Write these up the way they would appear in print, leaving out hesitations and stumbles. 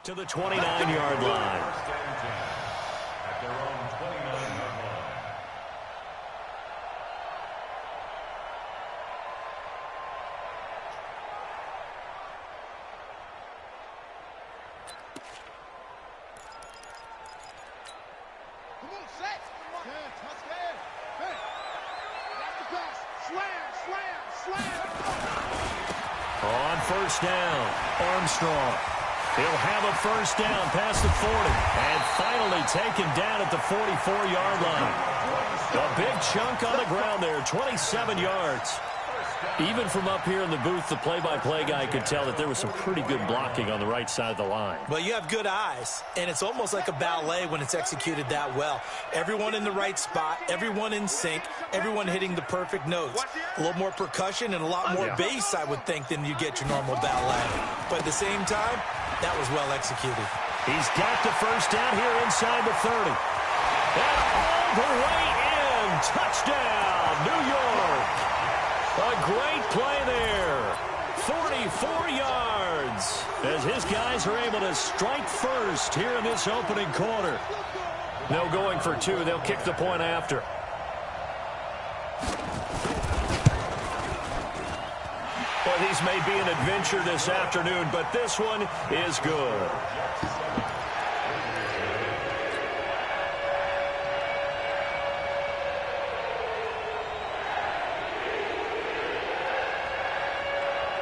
to the 29-yard line. At their own 29-yard line. On first down, Armstrong. He'll have a first down past the 40. And finally taken down at the 44-yard line. A big chunk on the ground there, 27 yards. Even from up here in the booth, the play-by-play guy could tell that there was some pretty good blocking on the right side of the line. Well, you have good eyes, and it's almost like a ballet when it's executed that well. Everyone in the right spot, everyone in sync, everyone hitting the perfect notes. A little more percussion and a lot more bass, I would think, than you get your normal ballet. But at the same time, that was well executed. He's got the first down here inside the 30. And all the way in. Touchdown, New York. A great play there. 44 yards as his guys are able to strike first here in this opening quarter. No going for two. They'll kick the point after. Well, these may be an adventure this afternoon, but this one is good.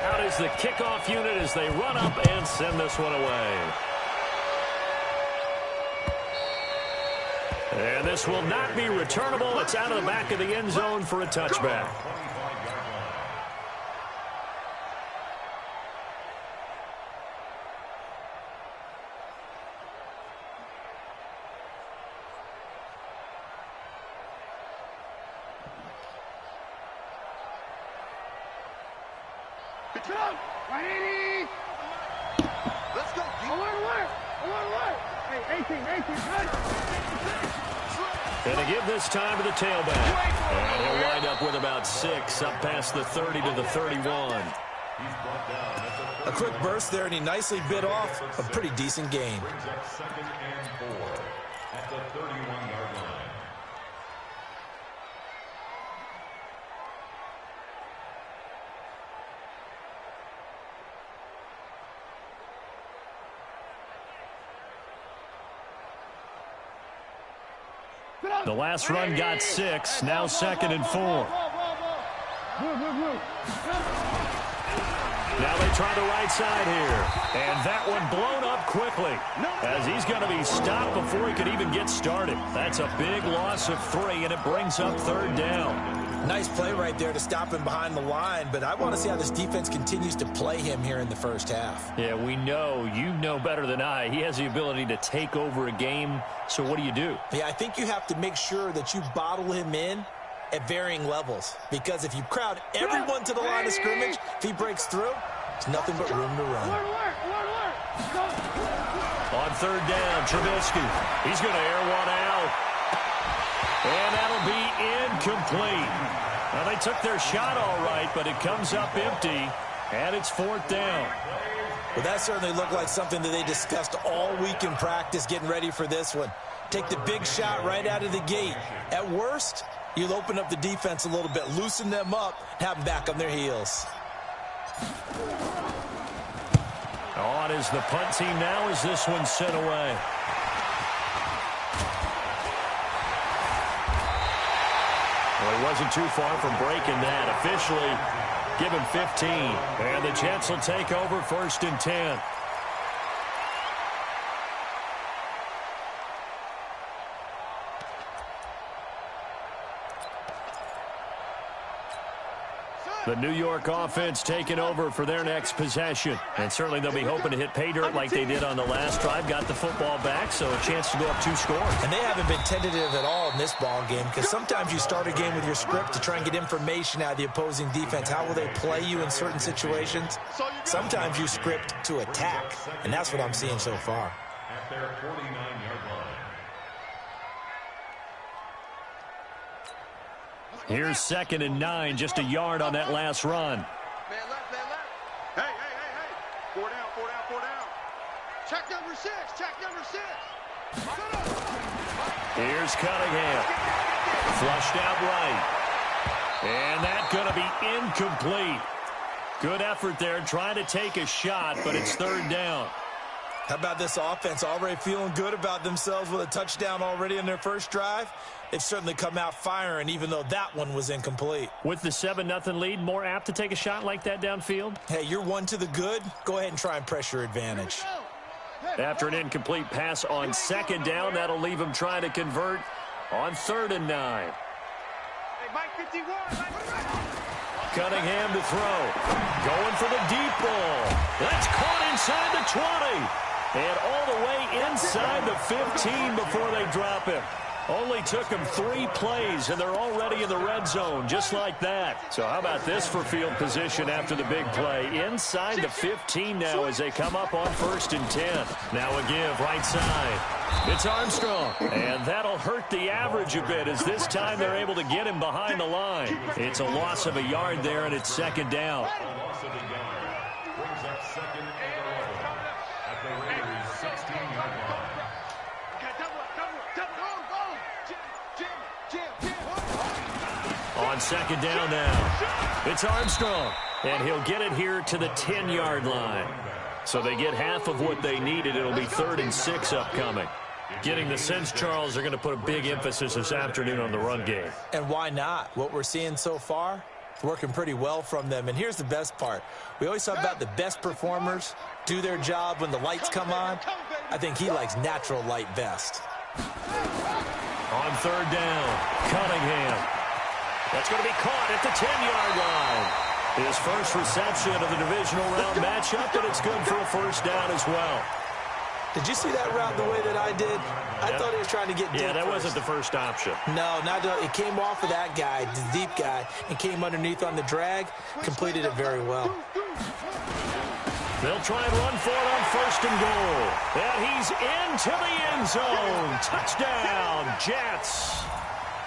Out is the kickoff unit as they run up and send this one away. And this will not be returnable. It's out of the back of the end zone for a touchback. Let's go. And to give this time to the tailback. And he'll wind up with about 6 up past the 30 to the 31. A quick burst there, and he nicely bit off a pretty decent gain. Brings up 2nd and 4 at the 31-yard line. The last run got 6, now 2nd and 4. Now they try the right side here. And that one blown up quickly as he's going to be stopped before he could even get started. That's a big loss of 3, and it brings up 3rd down. Nice play right there to stop him behind the line, but I want to see how this defense continues to play him here in the first half. Yeah, we know. You know better than I. He has the ability to take over a game, so what do you do? Yeah, I think you have to make sure that you bottle him in at varying levels, because if you crowd everyone to the line of scrimmage, if he breaks through, there's nothing but room to run. On 3rd down, Trubisky. He's going to air one out. And that'll be incomplete. Now, they took their shot all right, but it comes up empty, and it's 4th down. Well, that certainly looked like something that they discussed all week in practice getting ready for this one. Take the big shot right out of the gate. At worst, you'll open up the defense a little bit, loosen them up, and have them back on their heels. On is the punt team now as this one's sent away. Well, he wasn't too far from breaking that. Officially, give him 15. And the Jets will take over 1st and 10. The New York offense taking over for their next possession. And certainly they'll be hoping to hit pay dirt like they did on the last drive. Got the football back, so a chance to go up 2 scores. And they haven't been tentative at all in this ball game, because sometimes you start a game with your script to try and get information out of the opposing defense. How will they play you in certain situations? Sometimes you script to attack, and that's what I'm seeing so far. At their 49-yard line. Here's 2nd and 9, just a yard on that last run. Man left, man left. Hey. 4 down. Check that number 6. Here's Cunningham. Flushed out right. And that's going to be incomplete. Good effort there trying to take a shot, but it's third down. How about this offense already feeling good about themselves with a touchdown already in their first drive? They've certainly come out firing, even though that one was incomplete. With the 7-0 lead, more apt to take a shot like that downfield? Hey, you're one to the good. Go ahead and try and press your advantage. After an incomplete pass on second down, that'll leave him trying to convert on 3rd and 9. Hey, Mike 51. Cunningham to throw. Going for the deep ball. That's caught inside the 20. And all the way inside the 15 before they drop him. Only took them 3 plays, and they're already in the red zone, just like that. So how about this for field position after the big play? Inside the 15 now as they come up on 1st and 10. Now a give right side. It's Armstrong. And that'll hurt the average a bit as this time they're able to get him behind the line. It's a loss of a yard there, and it's 2nd down. Loss of a yard. Brings up 2nd and 11 at the Raiders' 16-yard line. On 2nd down now, it's Armstrong, and he'll get it here to the 10-yard line. So they get half of what they needed. It'll be 3rd and 6 upcoming. Getting the sense, Charles, they're going to put a big emphasis this afternoon on the run game. And why not? What we're seeing so far, it's working pretty well from them. And here's the best part. We always talk about the best performers do their job when the lights come on. I think he likes natural light best. On 3rd down, Cunningham. That's going to be caught at the 10-yard line. His first reception of the divisional round matchup, and it's good for a 1st down as well. Did you see that route the way that I did? I thought he was trying to get deep. Yeah, that first. wasn't the first option. No, it came off of that guy, the deep guy, and came underneath on the drag. Completed it very well. They'll try and run for it on 1st and goal. And he's into the end zone. Touchdown, Jets.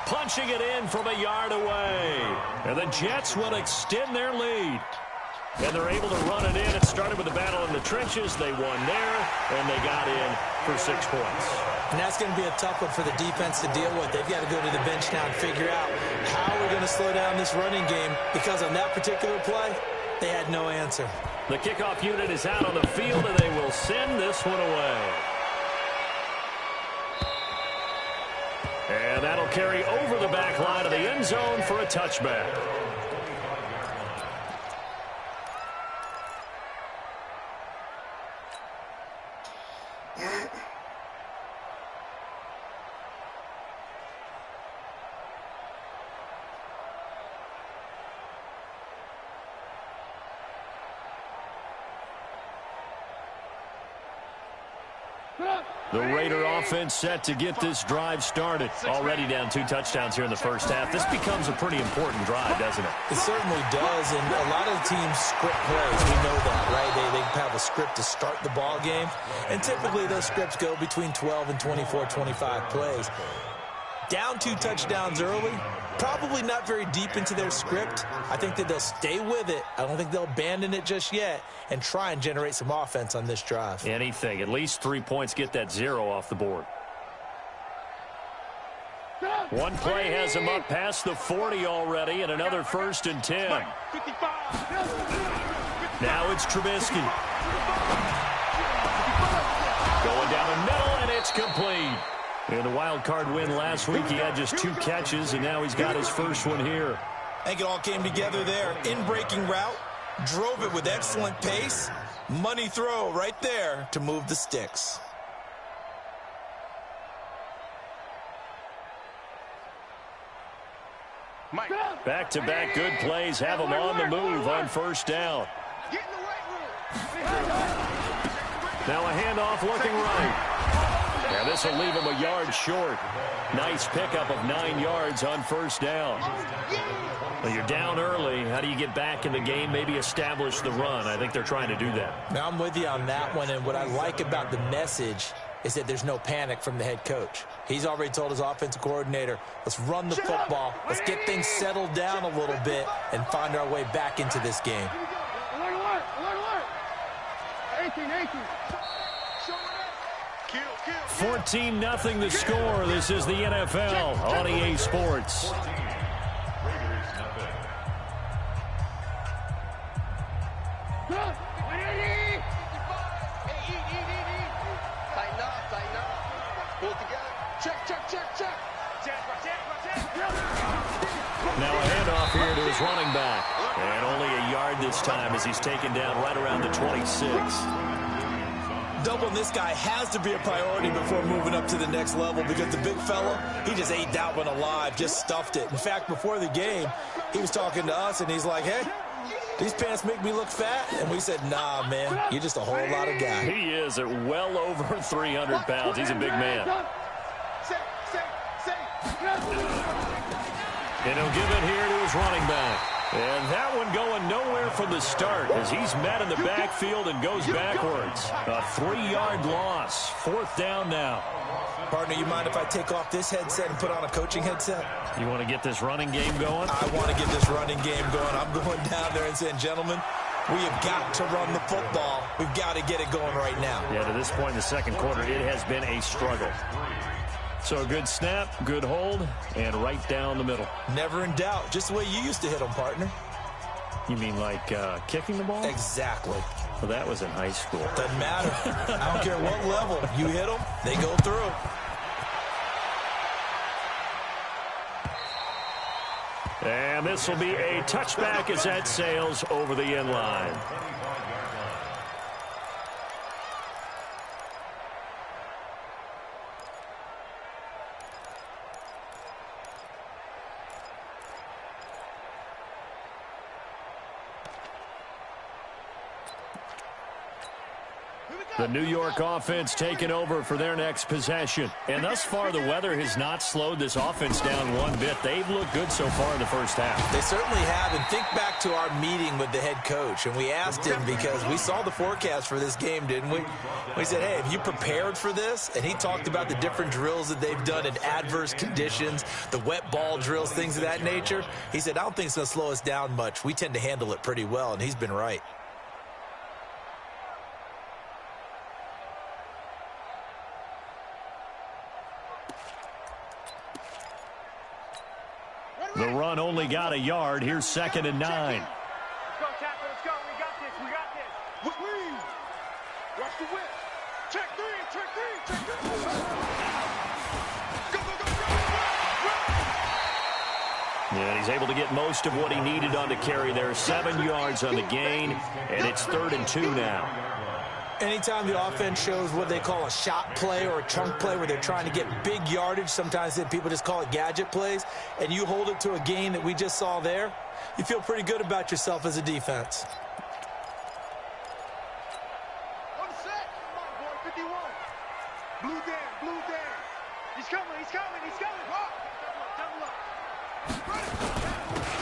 Punching it in from a yard away. And the Jets will extend their lead. And they're able to run it in. It started with a battle in the trenches. They won there, and they got in for 6 points. And that's going to be a tough one for the defense to deal with. They've got to go to the bench now and figure out how we're going to slow down this running game, because on that particular play, they had no answer. The kickoff unit is out on the field, and they will send this one away. And that'll carry over the back line of the end zone for a touchback. The Raider offense set to get this drive started. Already down 2 touchdowns here in the first half. This becomes a pretty important drive, doesn't it? It certainly does, and a lot of teams script plays. We know that, right? They have a script to start the ball game, and typically those scripts go between 12 and 24, 25 plays. Down 2 touchdowns early, probably not very deep into their script. I think that they'll stay with it. I don't think they'll abandon it just yet and try and generate some offense on this drive. Anything. At least 3 points, get that 0 off the board. One play has him up past the 40 already, and another 1st and 10. Now it's Trubisky. Going down the middle, and it's complete. In the wild card win last week, he had just 2 catches, and now he's got his first one here. I think it all came together there. In-breaking route, drove it with excellent pace. Money throw right there to move the sticks. Back-to-back good plays have him on the move on 1st down. Now a handoff looking right. Yeah, this will leave him a yard short. Nice pickup of 9 yards on 1st down. Well, you're down early. How do you get back in the game? Maybe establish the run. I think they're trying to do that. Now, I'm with you on that one, and what I like about the message is that there's no panic from the head coach. He's already told his offensive coordinator, let's run the football, let's get things settled down a little bit, and find our way back into this game. 18. 14-0 the score. This is the NFL on EA Sports. Now a handoff here to his running back. And only a yard this time as he's taken down right around the 26. Doubling this guy has to be a priority before moving up to the next level because the big fella, he just ate that one alive, just stuffed it. In fact, before the game, he was talking to us, and he's like, hey, these pants make me look fat. And we said, nah, man, you're just a whole lot of guy. He is at well over 300 pounds. He's a big man. And he'll give it here to his running back. And that one going nowhere from the start as he's met in the backfield and goes backwards. A 3-yard loss. 4th down now. Partner, you mind if I take off this headset and put on a coaching headset? You want to get this running game going? I want to get this running game going. I'm going down there and saying, gentlemen, we have got to run the football. We've got to get it going right now. Yeah, to this point in the second quarter, it has been a struggle. So a good snap, good hold, and right down the middle. Never in doubt. Just the way you used to hit them, partner. You mean like kicking the ball? Exactly. Well, that was in high school. Doesn't matter. I don't care what level. You hit them, they go through. And this will be a touchback as that sails over the end line. The New York offense taking over for their next possession. And thus far, the weather has not slowed this offense down one bit. They've looked good so far in the first half. They certainly have. And think back to our meeting with the head coach. And we asked him because we saw the forecast for this game, didn't we? We said, hey, have you prepared for this? And he talked about the different drills that they've done in adverse conditions, the wet ball drills, things of that nature. He said, I don't think it's going to slow us down much. We tend to handle it pretty well. And he's been right. The run only got a yard. Here's 2nd and 9. Let's go, Tapper. Let's go. We got this. We got this. Watch the whip. Check three. Check three. Check three. Go, go, go, go. And he's able to get most of what he needed on the carry there. 7 yards on the gain, and it's 3rd and 2 now. Anytime the offense shows what they call a shot play or a chunk play where they're trying to get big yardage, sometimes people just call it gadget plays, and you hold it to a gain that we just saw there, you feel pretty good about yourself as a defense. On set. Come on, boy. 51. Blue Dan. He's coming. Double up.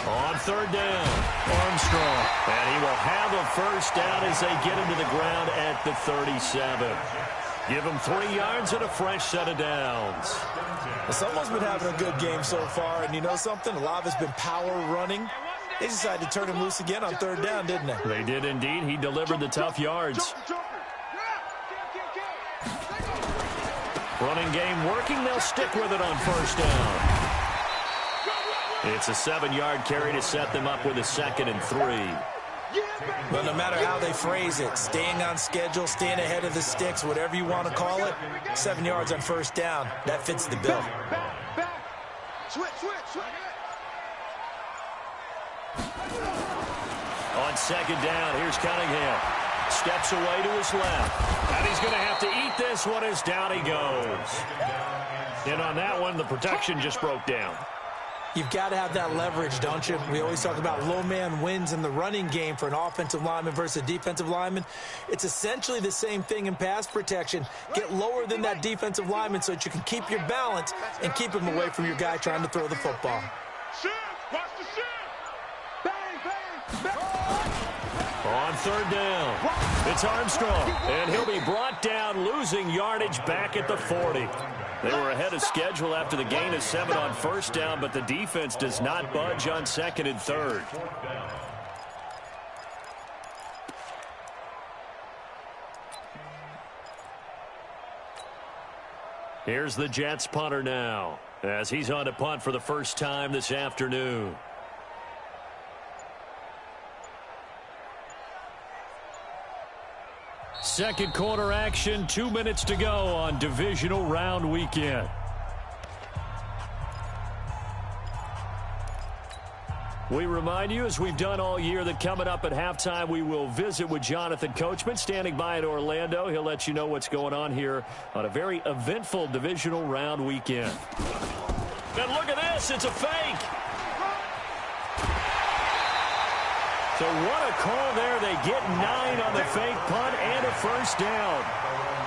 On 3rd down, Armstrong. And he will have a first down as they get him to the ground at the 37. Give him 3 yards and a fresh set of downs. Well, someone's been having a good game so far, and you know something? A lot of it's been power running. They decided to turn him loose again on 3rd down, didn't they? They did indeed. He delivered the tough yards. Running game working. They'll stick with it on 1st down. It's a 7-yard carry to set them up with a 2nd and 3. But no matter how they phrase it, staying on schedule, staying ahead of the sticks, whatever you want to call it, 7 yards on 1st down, that fits the bill. Back. Switch. On 2nd down, here's Cunningham. Steps away to his left. And he's going to have to eat this one as down he goes. And on that one, the protection just broke down. You've got to have that leverage, don't you? We always talk about low man wins in the running game for an offensive lineman versus a defensive lineman. It's essentially the same thing in pass protection. Get lower than that defensive lineman so that you can keep your balance and keep him away from your guy trying to throw the football. Watch the shit. Bang. On 3rd down, it's Armstrong. And he'll be brought down, losing yardage back at the 40. They were ahead of schedule after the gain of 7 on 1st down, but the defense does not budge on 2nd and 3rd. Here's the Jets punter now, as he's on to punt for the first time this afternoon. Second quarter action, 2 minutes to go on divisional round weekend. We remind you, as we've done all year, that coming up at halftime, we will visit with Jonathan Coachman, standing by in Orlando. He'll let you know what's going on here on a very eventful divisional round weekend. And look at this, it's a fake. So what a call there. They get 9 on the fake punt and a first down.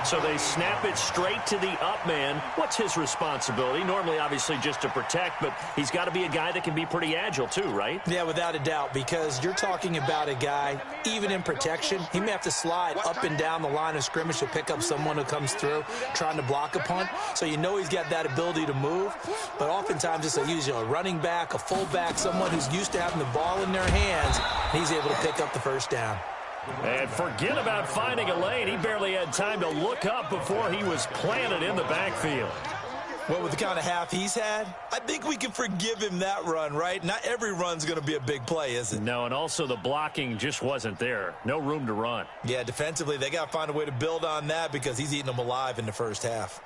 So they snap it straight to the up man. What's his responsibility? Normally, obviously, just to protect, but he's got to be a guy that can be pretty agile too, right? Yeah, without a doubt, because you're talking about a guy, even in protection, he may have to slide up and down the line of scrimmage to pick up someone who comes through trying to block a punt. So you know he's got that ability to move, but oftentimes it's usually a running back, a fullback, someone who's used to having the ball in their hands, and he's able to pick up the first down. And forget about finding a lane. He barely had time to look up before he was planted in the backfield. Well, with the kind of half he's had, I think we can forgive him that run, right? Not every run's going to be a big play, is it? No, and also the blocking just wasn't there. No room to run. Yeah, defensively, they got to find a way to build on that because he's eating them alive in the first half.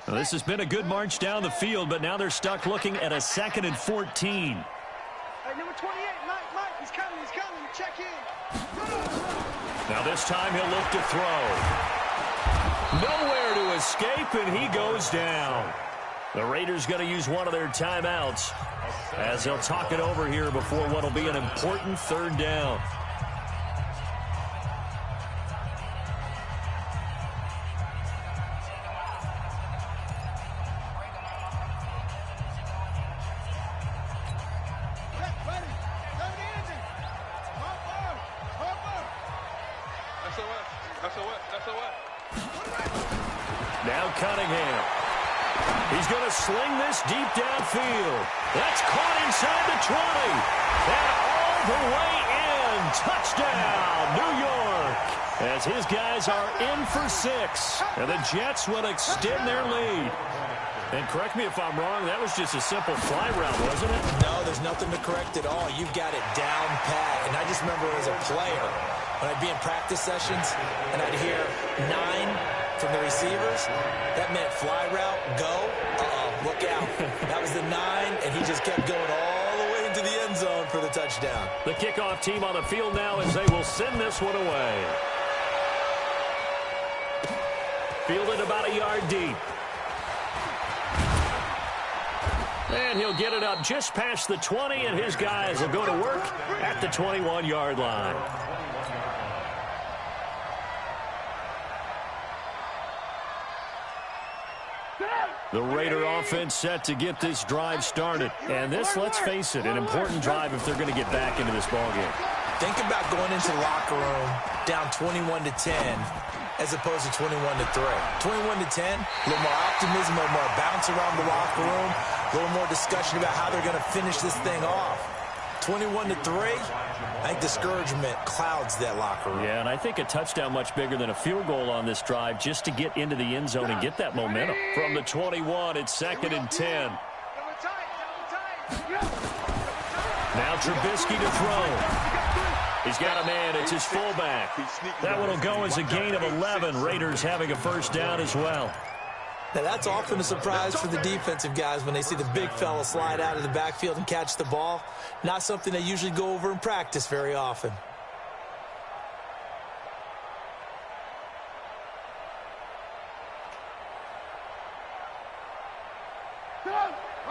Well, this has been a good march down the field, but now they're stuck looking at a 2nd and 14. Hey, number 28, Mike, he's coming, check in. Now this time he'll look to throw. Nowhere to escape, and he goes down. The Raiders going to use one of their timeouts as they'll talk it over here before what will be an important third down. Now Cunningham. He's going to sling this deep downfield. That's caught inside the 20. And all the way in. Touchdown, New York. As his guys are in for 6. And the Jets will extend their lead. And correct me if I'm wrong, that was just a simple fly route, wasn't it? No, there's nothing to correct at all. You've got it down pat. And I just remember as a player, when I'd be in practice sessions and I'd hear 9 from the receivers, that meant fly route, go, look out. That was the 9, and he just kept going all the way into the end zone for the touchdown. The kickoff team on the field now as they will send this one away. Fielded about a yard deep. And he'll get it up just past the 20, and his guys will go to work at the 21-yard line. The Raider offense set to get this drive started. And this, let's face it, an important drive if they're going to get back into this ballgame. Think about going into the locker room down 21-10 as opposed to 21-3. 21-10, a little more optimism, a little more bounce around the locker room, a little more discussion about how they're going to finish this thing off. 21-3, I think discouragement clouds that locker room. Yeah, and I think a touchdown much bigger than a field goal on this drive just to get into the end zone and get that momentum. From the 21, it's 2nd and 10. Now Trubisky to throw. He's got a man. It's his fullback. That one will go as a gain of 11. Raiders having a first down as well. Now, that's often a surprise for the defensive guys when they see the big fella slide out of the backfield and catch the ball. Not something they usually go over in practice very often.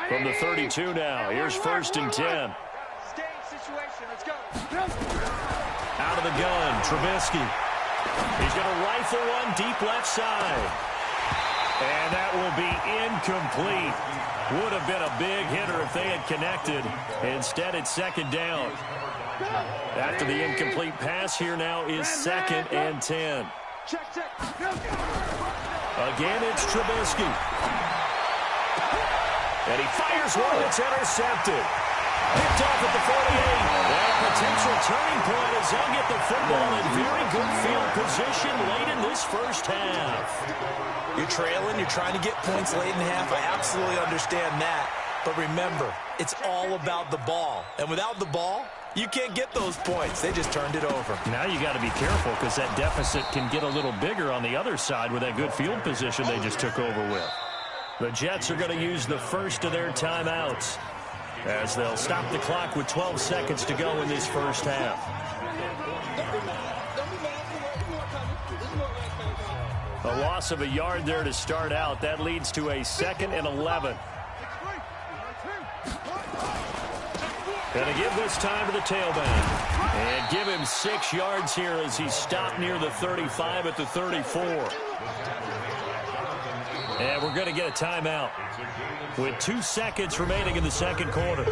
From the 32 now, here's 1st and 10. Out of the gun, Trubisky. He's going to rifle one deep left side. And that will be incomplete. Would have been a big hitter if they had connected. Instead, it's 2nd down. After the incomplete pass, here now is 2nd and 10. Again, it's Trubisky. And he fires one that's intercepted. Picked off at the 48. That potential turning point as they'll get the football in very good field position late in this first half. You're trailing. You're trying to get points late in the half. I absolutely understand that. But remember, it's all about the ball. And without the ball, you can't get those points. They just turned it over. Now you got to be careful because that deficit can get a little bigger on the other side with that good field position they just took over with. The Jets are going to use the first of their timeouts as they'll stop the clock with 12 seconds to go in this first half. A loss of a yard there to start out. That leads to a 2nd and 11. Going to give this time to the tailback. And give him 6 yards here as he stopped near the 35 at the 34. And we're going to get a timeout with 2 seconds remaining in the second quarter.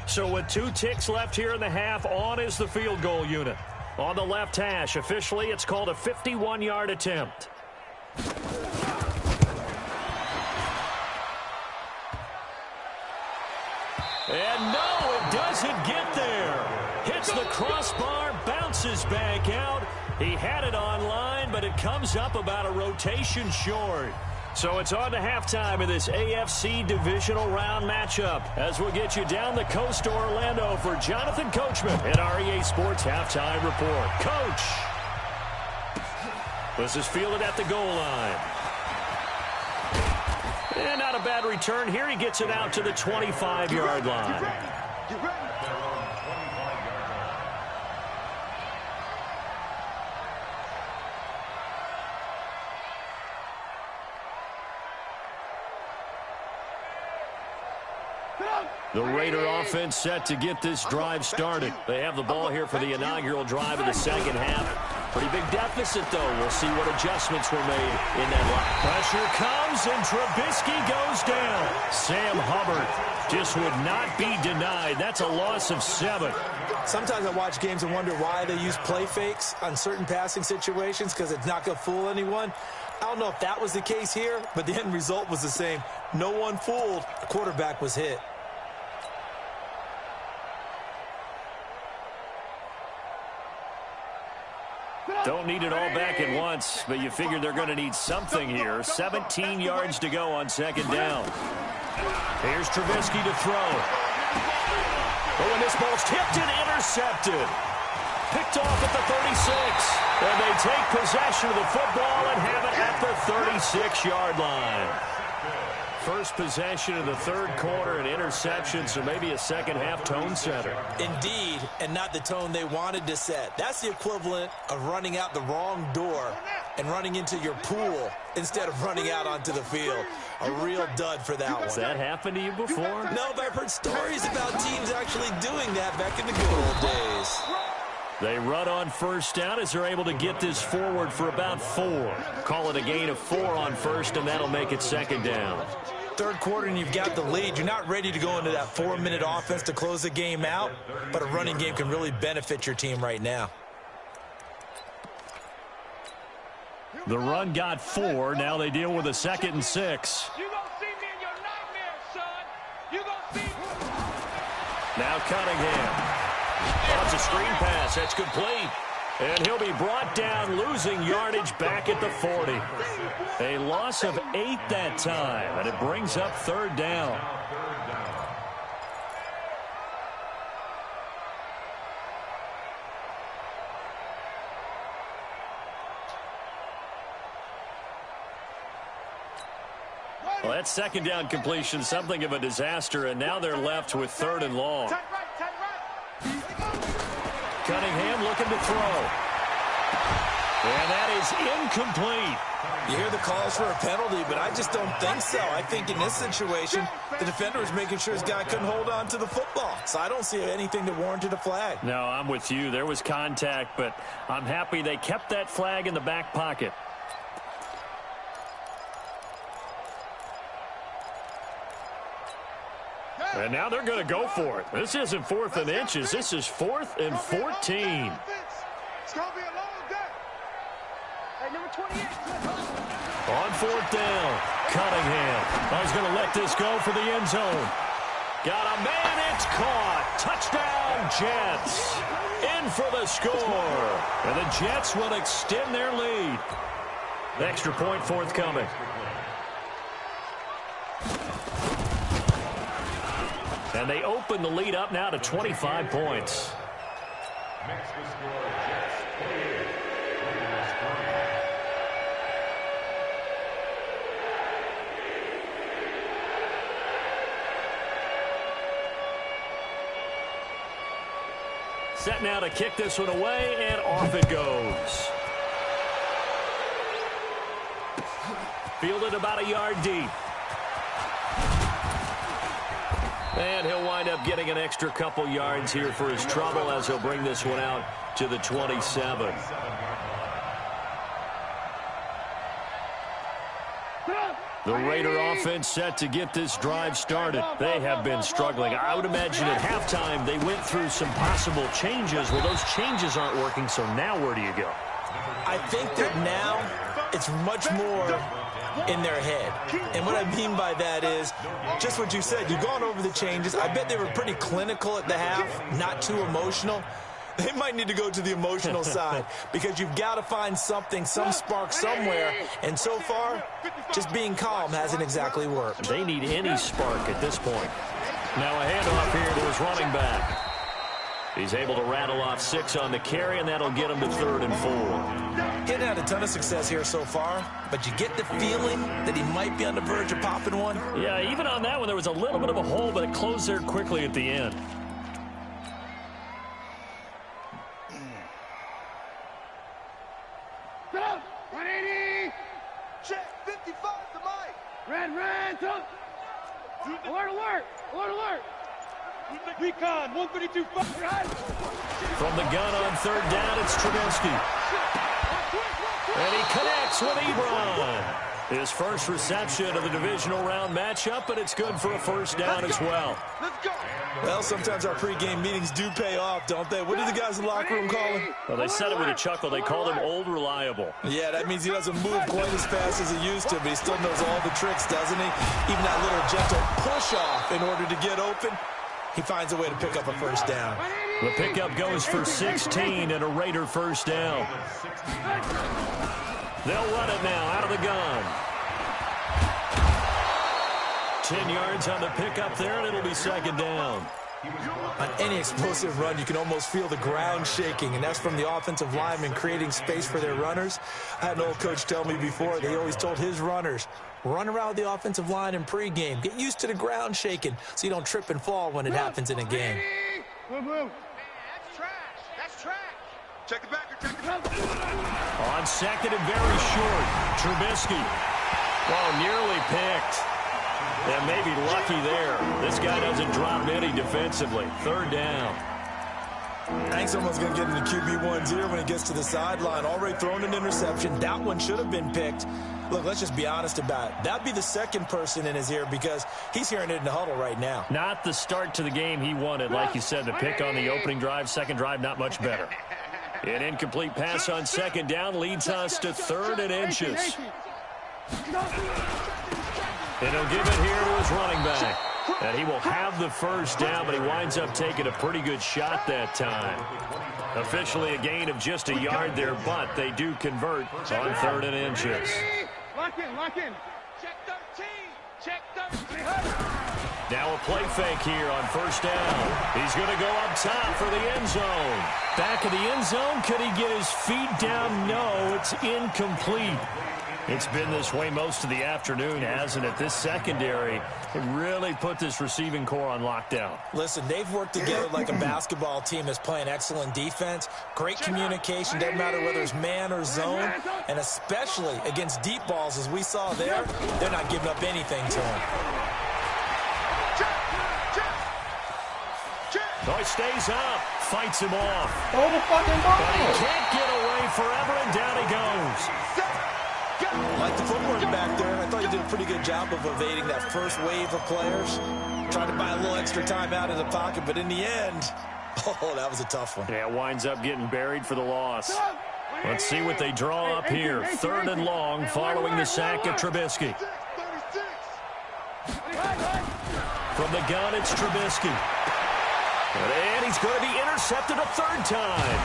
So with 2 ticks left here in the half, on is the field goal unit. On the left hash, officially, it's called a 51-yard attempt. And no, it doesn't get there. Hits the crossbar, bounces back out. He had it online, but it comes up about a rotation short. So it's on to halftime of this AFC divisional round matchup as we'll get you down the coast to Orlando for Jonathan Coachman at our EA Sports Halftime Report. Coach! This is fielded at the goal line. And not a bad return here. He gets it out to the 25-yard line. The Raider offense set to get this drive started. They have the ball here for the inaugural drive of the second half. Pretty big deficit, though. We'll see what adjustments were made in that line. Pressure comes, and Trubisky goes down. Sam Hubbard just would not be denied. That's a loss of 7. Sometimes I watch games and wonder why they use play fakes on certain passing situations because it's not going to fool anyone. I don't know if that was the case here, but the end result was the same. No one fooled. The quarterback was hit. Don't need it all back at once, but you figure they're going to need something here. 17 yards to go on second down. Here's Trubisky to throw. Oh, and this ball's tipped and intercepted. Picked off at the 36. And they take possession of the football and have it at the 36-yard line. First possession of the third quarter, an interception, so maybe a second-half tone setter. Indeed, and not the tone they wanted to set. That's the equivalent of running out the wrong door and running into your pool instead of running out onto the field. A real dud for that one. Has that happened to you before? No, but I've heard stories about teams actually doing that back in the good old days. They run on first down as they're able to get this forward for about 4. Call it a gain of 4 on first, and that'll make it second down. Third quarter and you've got the lead. You're not ready to go into that 4-minute offense to close the game out, but a running game can really benefit your team right now. The run got 4. Now they deal with a 2nd and 6. You gonna see me in your nightmares, son. You gonna see me. Now Cunningham. Oh, it's a screen pass. That's complete. And he'll be brought down, losing yardage back at the 40. A loss of 8 that time, and it brings up third down. Well, that second down completion, something of a disaster, and now they're left with 3rd and long. Cunningham looking to throw. And that is incomplete. You hear the calls for a penalty, but I just don't think so. I think in this situation, the defender was making sure his guy couldn't hold on to the football. So I don't see anything that warranted a flag. No, I'm with you. There was contact, but I'm happy they kept that flag in the back pocket. And now they're going to go for it. This isn't 4th and inches. This is 4th and 14. It's going to be a long day. Hey, number 28. On fourth down, Cunningham. I was going to let this go for the end zone. Got a man, it's caught. Touchdown, Jets. In for the score. And the Jets will extend their lead. Extra point forthcoming. And they open the lead up now to 25 points. Makes the score Jets 28, Raiders 20. Set now to kick this one away, and off it goes. Fielded about a yard deep. And he'll wind up getting an extra couple yards here for his trouble as he'll bring this one out to the 27. The Raider offense set to get this drive started. They have been struggling. I would imagine at halftime they went through some possible changes. Well, those changes aren't working, so now where do you go? I think that now it's much more in their head. And what I mean by that is just what you said. You've gone over the changes. I bet they were pretty clinical at the half, not too emotional. They might need to go to the emotional side because you've got to find something, some spark somewhere. And so far, just being calm hasn't exactly worked. They need any spark at this point. Now a handoff here to his running back. He's able to rattle off 6 on the carry, and that'll get him to 3rd and 4. Getting had a ton of success here so far, but you get the feeling that he might be on the verge of popping one. Yeah, even on that one, there was a little bit of a hole, but it closed there quickly at the end. Stop! 180! Check! 55 to Mike! Red, top! Alert, alert! Alert, alert! Recon, 132, From the gun on 3rd down, it's Trubisky. And he connects with Ebron. His first reception of the divisional round matchup, but it's good for a 1st down as well. Let's go! Well, sometimes our pregame meetings do pay off, don't they? What do the guys in the locker room call him? Well, they said it with a chuckle. They called him Old Reliable. Yeah, that means he doesn't move quite as fast as he used to, but he still knows all the tricks, doesn't he? Even that little gentle push-off in order to get open. He finds a way to pick up a 1st down. The pickup goes for 16 and a Raider 1st down. They'll run it now out of the gun. 10 yards on the pickup there, and it'll be 2nd down. On any explosive run, you can almost feel the ground shaking, and that's from the offensive linemen creating space for their runners. I had an old coach tell me before, they always told his runners, run around the offensive line in pregame. Get used to the ground shaking so you don't trip and fall when it happens in a game. Move. Man, that's trash. That's trash. Check the back. Check the back. On 2nd and very short, Trubisky. Well, nearly picked. Yeah, maybe lucky there. This guy doesn't drop many defensively. 3rd down. I think someone's going to get into QB1's ear when he gets to the sideline. Already thrown an interception. That one should have been picked. Look, let's just be honest about it. That'd be the 2nd person in his ear because he's hearing it in the huddle right now. Not the start to the game he wanted. Like you said, the pick on the opening drive, 2nd drive, not much better. An incomplete pass on 2nd down leads us to 3rd and inches. And he'll give it here to his running back. And he will have the 1st down, but he winds up taking a pretty good shot that time. Officially a gain of just a yard there, but they do convert on 3rd and inches. Lock in. Check 13. Check 13. Now a play fake here on 1st down. He's going to go up top for the end zone. Back of the end zone. Could he get his feet down? No, it's incomplete. It's been this way most of the afternoon, hasn't it? This secondary really put this receiving core on lockdown. Listen, they've worked together like a basketball team that's playing excellent defense. Great communication, doesn't matter whether it's man or zone. And especially against deep balls, as we saw there, they're not giving up anything to him. So he stays up, fights him off. Throw the fucking ball. But he can't get away forever, and down he goes. Like the footwork back there, I thought you did a pretty good job of evading that first wave of players. Tried to buy a little extra time out of the pocket, but in the end, oh, that was a tough one. Yeah, winds up getting buried for the loss. Let's see what they draw up here. 3rd and long following the sack of Trubisky. From the gun, it's Trubisky. And he's going to be intercepted a 3rd time.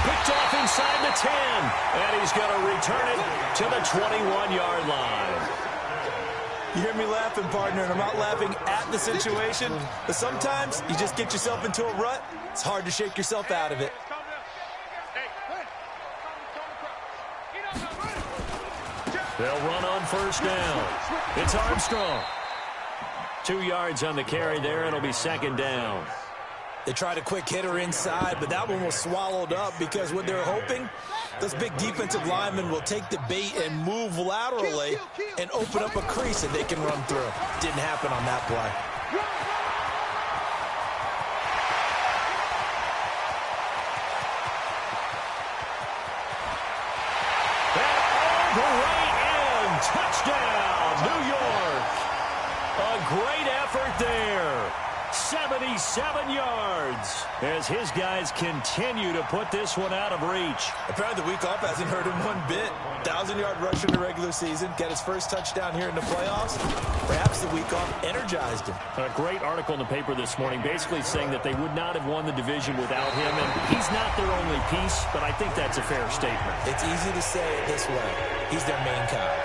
Picked off inside the 10. And he's going to return it to the 21-yard line. You hear me laughing, partner, and I'm not laughing at the situation, but sometimes you just get yourself into a rut. It's hard to shake yourself out of it. They'll run on 1st down. It's Armstrong. 2 yards on the carry there. It'll be 2nd down. They tried a quick hitter inside, but that one was swallowed up because what they're hoping, those big defensive linemen will take the bait and move laterally and open up a crease that they can run through. Didn't happen on that play. And all the way in. Touchdown, New York. A great effort there. 77 yards as his guys continue to put this one out of reach. Apparently the week off hasn't hurt him one bit. 1,000-yard rusher in the regular season, got his first touchdown here in the playoffs. Perhaps the week off energized him. A great article in the paper this morning basically saying that they would not have won the division without him, and he's not their only piece, but I think that's a fair statement. It's easy to say it this way. He's their main cog.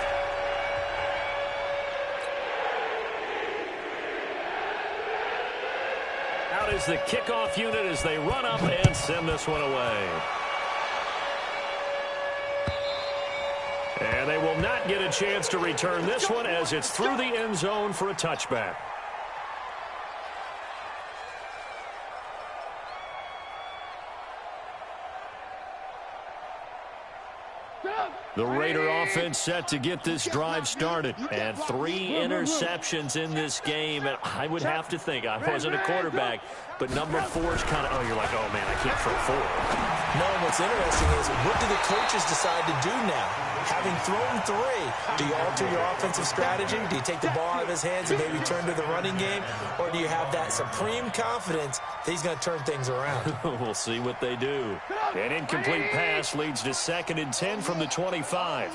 Out is the kickoff unit as they run up and send this one away. And they will not get a chance to return this one as it's through the end zone for a touchback. The Raider offense set to get this drive started. And 3 interceptions in this game. And I would have to think, I wasn't a quarterback, but number 4 is kind of, oh, you're like, oh, man, I can't throw 4. No, what's interesting is, what do the coaches decide to do now? Having thrown 3, do you alter your offensive strategy? Do you take the ball out of his hands and maybe turn to the running game? Or do you have that supreme confidence that he's going to turn things around? We'll see what they do. An incomplete pass leads to 2nd and 10 from the 25.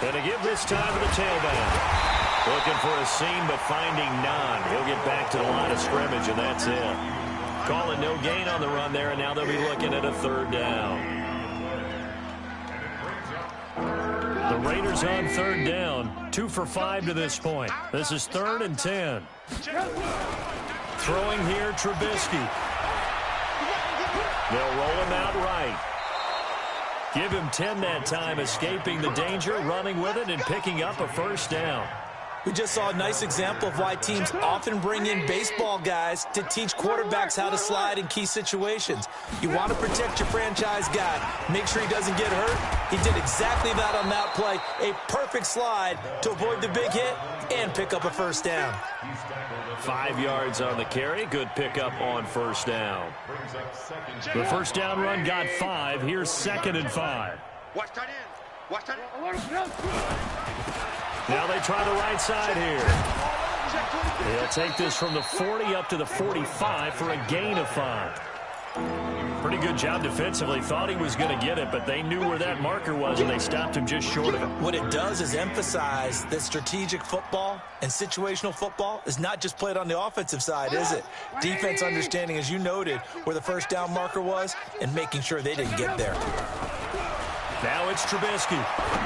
And to give this time to the tailback. Looking for a seam, but finding none. He'll get back to the line of scrimmage, and that's it. Calling no gain on the run there, and now they'll be looking at a 3rd down. The Raiders on 3rd down. 2 for 5 to this point. This is 3rd and 10. Throwing here, Trubisky. They'll roll him out right. Give him 10 that time, escaping the danger, running with it, and picking up a 1st down. We just saw a nice example of why teams often bring in baseball guys to teach quarterbacks how to slide in key situations. You want to protect your franchise guy. Make sure he doesn't get hurt. He did exactly that on that play. A perfect slide to avoid the big hit and pick up a 1st down. 5 yards on the carry. Good pickup on 1st down. The 1st down run got 5. Here's 2nd and 5. Watch that in. Watch that in. Now they try the right side here. They'll take this from the 40 up to the 45 for a gain of 5. Pretty good job defensively. Thought he was going to get it, but they knew where that marker was, and they stopped him just short of it. What it does is emphasize that strategic football and situational football is not just played on the offensive side, is it? Defense understanding, as you noted, where the 1st down marker was and making sure they didn't get there. Now it's Trubisky.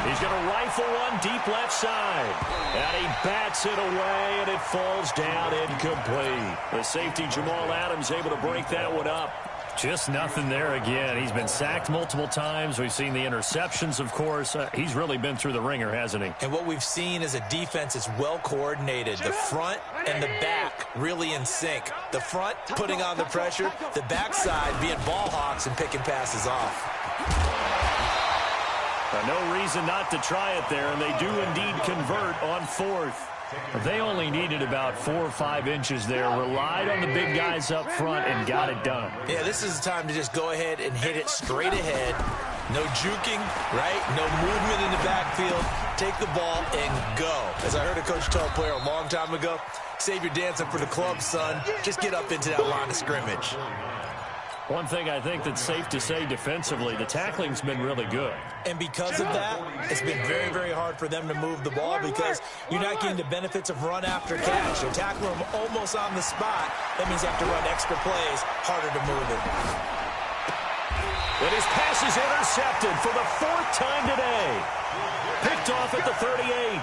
He's going to rifle one deep left side. And he bats it away, and it falls down incomplete. The safety, Jamal Adams, able to break that one up. Just nothing there again. He's been sacked multiple times. We've seen the interceptions, of course. He's really been through the ringer, hasn't he? And what we've seen is a defense that's well coordinated. The front and the back really in sync. The front putting on the pressure. The backside being ball hawks and picking passes off. No reason not to try it there, and they do indeed convert on 4th. They only needed about 4 or 5 inches there, relied on the big guys up front, and got it done. Yeah, this is the time to just go ahead and hit it straight ahead. No juking, right? No movement in the backfield. Take the ball and go. As I heard a coach tell a player a long time ago, save your dancing for the club, son. Just get up into that line of scrimmage. One thing I think that's safe to say defensively, the tackling's been really good. And because of that, it's been very, very hard for them to move the ball because you're not getting the benefits of run after catch. They're tackling them almost on the spot. That means you have to run extra plays, harder to move it. And his pass is intercepted for the 4th time today. Picked off at the 38.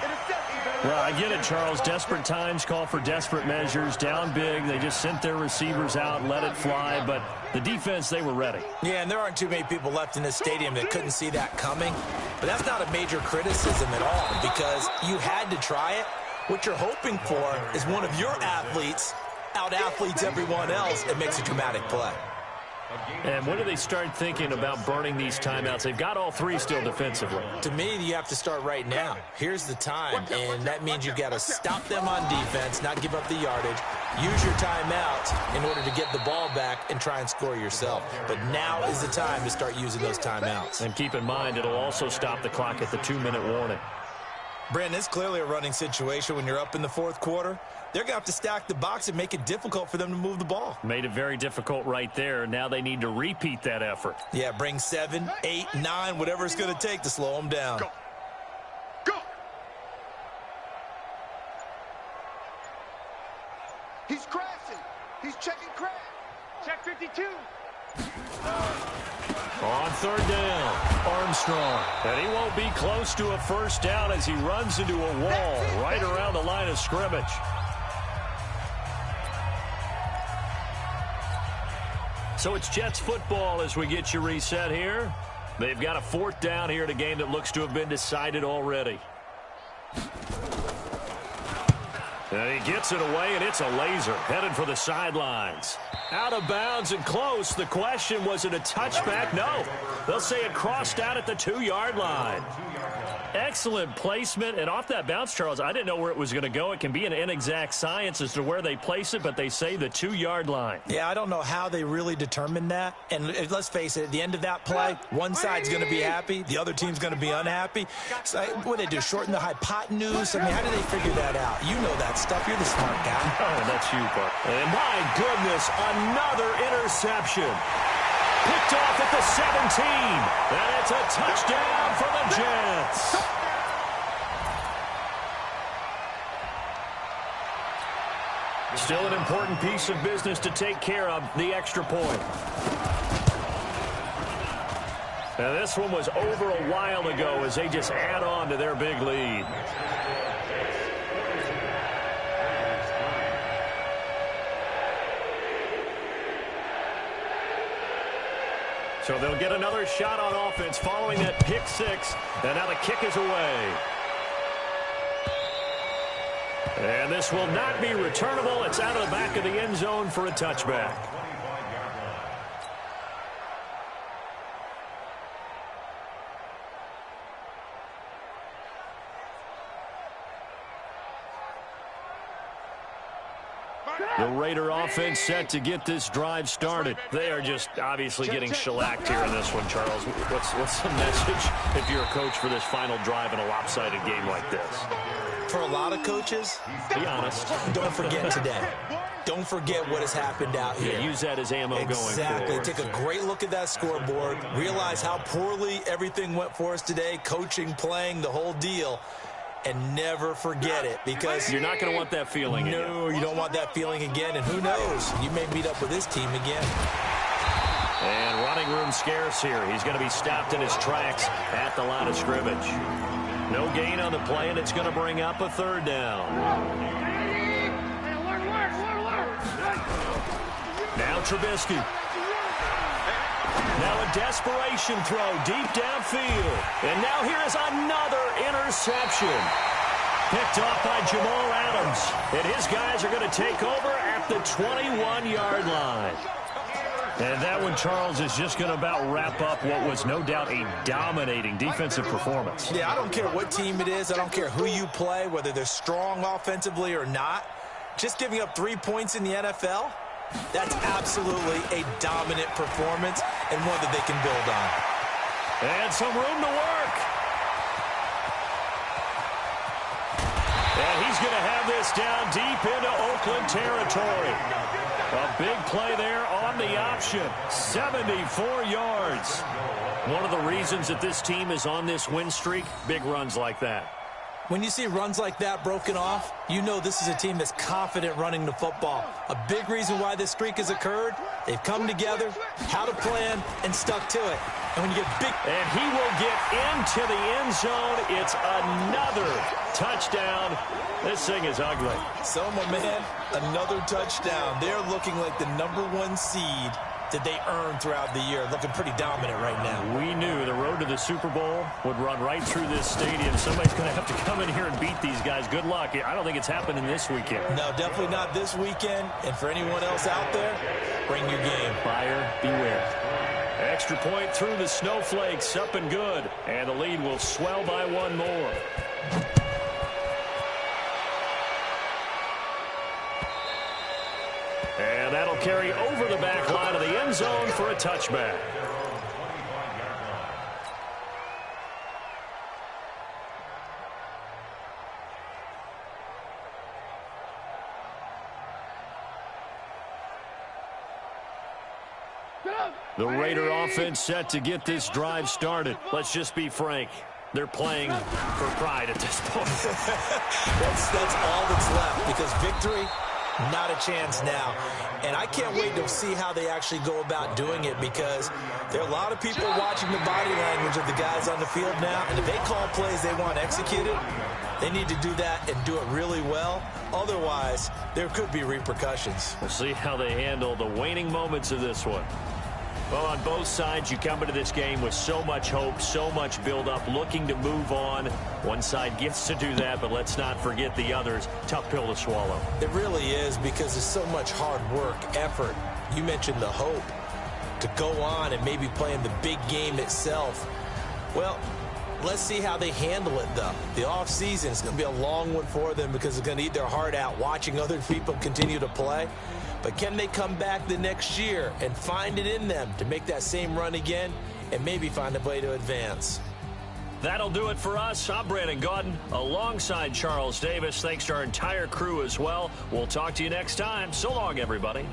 Well, I get it, Charles. Desperate times call for desperate measures. Down big, they just sent their receivers out and let it fly. But the defense, they were ready. Yeah, and there aren't too many people left in this stadium that couldn't see that coming. But that's not a major criticism at all because you had to try it. What you're hoping for is one of your athletes out-athletes everyone else and makes a dramatic play. And when do they start thinking about burning these timeouts? They've got all 3 still defensively. To me, you have to start right now. Here's the time, and that means you've got to stop them on defense, not give up the yardage, use your timeouts in order to get the ball back and try and score yourself. But now is the time to start using those timeouts. And keep in mind, it'll also stop the clock at the 2-minute warning. Brandon, it's clearly a running situation when you're up in the 4th quarter. They're going to have to stack the box and make it difficult for them to move the ball. Made it very difficult right there. Now they need to repeat that effort. Yeah, bring 7, 8, 9, whatever it's going to take to slow them down. Go. Go. He's crashing. He's checking crash. Check 52. On 3rd down, Armstrong. And he won't be close to a 1st down as he runs into a wall right around the line of scrimmage. So it's Jets football as we get you reset here. They've got a 4th down here in a game that looks to have been decided already. And he gets it away, and it's a laser headed for the sidelines. Out of bounds and close. The question, was it a touchback? No. They'll say it crossed out at the 2-yard line. Excellent placement. And off that bounce, Charles, I didn't know where it was going to go. It can be an inexact science as to where they place it, but they say the 2-yard line. Yeah, I don't know how they really determined that. And let's face it, at the end of that play, one side's going to be happy, the other team's going to be unhappy. So what do they do, shorten the hypotenuse? I mean, how do they figure that out? You know that stuff. You're the smart guy. Oh, that's you, Buck. And my goodness, another interception. Picked off at the 17. And it's a touchdown for the Jets. Still an important piece of business to take care of, the extra point. And this one was over a while ago as they just add on to their big lead. So they'll get another shot on offense following that pick 6. And now the kick is away. And this will not be returnable. It's out of the back of the end zone for a touchback. The Raider offense set to get this drive started. They are just obviously getting shellacked here in this one, Charles. What's the message if you're a coach for this final drive in a lopsided game like this? For a lot of coaches, be honest. Don't forget today. Don't forget what has happened out here. Yeah, use that as ammo going forward. Exactly. Take a great look at that scoreboard. Realize how poorly everything went for us today. Coaching, playing, the whole deal. And never forget it, because you're not going to want that feeling again. No, you don't want that feeling again. And who knows? You may meet up with this team again. And running room scarce here. He's going to be stopped in his tracks at the line of scrimmage. No gain on the play, and it's going to bring up a 3rd down. Now Trubisky. Now a desperation throw deep downfield. And now here is another interception. Picked off by Jamal Adams. And his guys are going to take over at the 21-yard line. And that one, Charles, is just going to about wrap up what was no doubt a dominating defensive performance. Yeah, I don't care what team it is. I don't care who you play, whether they're strong offensively or not. Just giving up 3 points in the NFL, that's absolutely a dominant performance and one that they can build on. And some room to work. And he's going to have this down deep into Oakland territory. A big play there on the option. 74 yards. One of the reasons that this team is on this win streak, big runs like that. When you see runs like that broken off, you know this is a team that's confident running the football. A big reason why this streak has occurred, they've come together, had a plan, and stuck to it. And when you get big... And he will get into the end zone. It's another touchdown. This thing is ugly. So, my man, another touchdown. They're looking like the #1 seed that they earned throughout the year. Looking pretty dominant right now. We knew the road to the Super Bowl would run right through this stadium. Somebody's going to have to come in here and beat these guys. Good luck. I don't think it's happening this weekend. No, definitely not this weekend. And for anyone else out there, bring your game. Buyer beware. Extra point through the snowflakes. Up and good. And the lead will swell by one more. And that'll carry over the back line of the end zone for a touchback. The Raider offense set to get this drive started. Let's just be frank. They're playing for pride at this point. That's all that's left, because victory, not a chance now. And I can't wait to see how they actually go about doing it, because there are a lot of people watching the body language of the guys on the field now, and if they call plays they want executed, they need to do that and do it really well. Otherwise, there could be repercussions. We'll see how they handle the waning moments of this one. Well, on both sides, you come into this game with so much hope, so much build-up, looking to move on. One side gets to do that, but let's not forget the others. Tough pill to swallow. It really is, because there's so much hard work, effort. You mentioned the hope to go on and maybe play in the big game itself. Well, let's see how they handle it, though. The offseason is going to be a long one for them, because they're going to eat their heart out watching other people continue to play. But can they come back the next year and find it in them to make that same run again and maybe find a way to advance? That'll do it for us. I'm Brandon Gaudin alongside Charles Davis. Thanks to our entire crew as well. We'll talk to you next time. So long, everybody.